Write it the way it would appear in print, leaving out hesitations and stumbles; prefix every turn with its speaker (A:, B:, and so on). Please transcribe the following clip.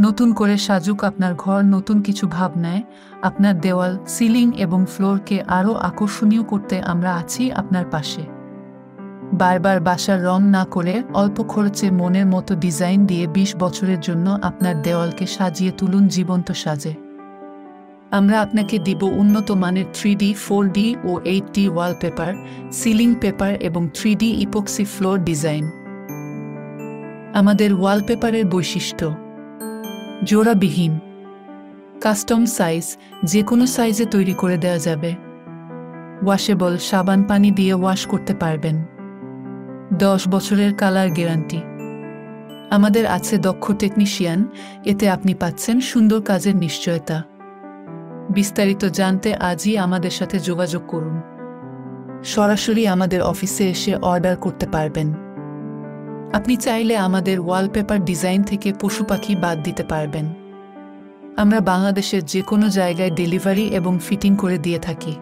A: নতুন করে সাজুক আপনার ঘর, নতুন কিছু ভাবনায় আপনার দেওয়াল, সিলিং এবং ফ্লোরকে আরও আকর্ষণীয় করতে আমরা আছি আপনার পাশে। বারবার বাসার রং না করে অল্প খরচে মনের মতো ডিজাইন দিয়ে 20 বছরের জন্য আপনার দেওয়ালকে সাজিয়ে তুলুন জীবন্ত সাজে। আমরা আপনাকে দিব উন্নত মানের 3D, 4D ও 8D ওয়ালপেপার, সিলিং পেপার এবং 3D ইপক্সি ফ্লোর ডিজাইন। আমাদের ওয়ালপেপারের বৈশিষ্ট্য: জোড়াবিহীন, কাস্টম সাইজ, যে কোনো সাইজে তৈরি করে দেওয়া যাবে। ওয়াশেবল, সাবান পানি দিয়ে ওয়াশ করতে পারবেন। 10 বছরের কালার গ্যারান্টি। আমাদের আছে দক্ষ টেকনিশিয়ান, এতে আপনি পাচ্ছেন সুন্দর কাজের নিশ্চয়তা। বিস্তারিত জানতে আজই আমাদের সাথে যোগাযোগ করুন। সরাসরি আমাদের অফিসে এসে অর্ডার করতে পারবেন। আপনি চাইলে আমাদের ওয়ালপেপার ডিজাইন থেকে পশু পাখি বাদ দিতে পারবেন। আমরা বাংলাদেশের যে কোনো জায়গায় ডেলিভারি এবং ফিটিং করে দিয়ে থাকি।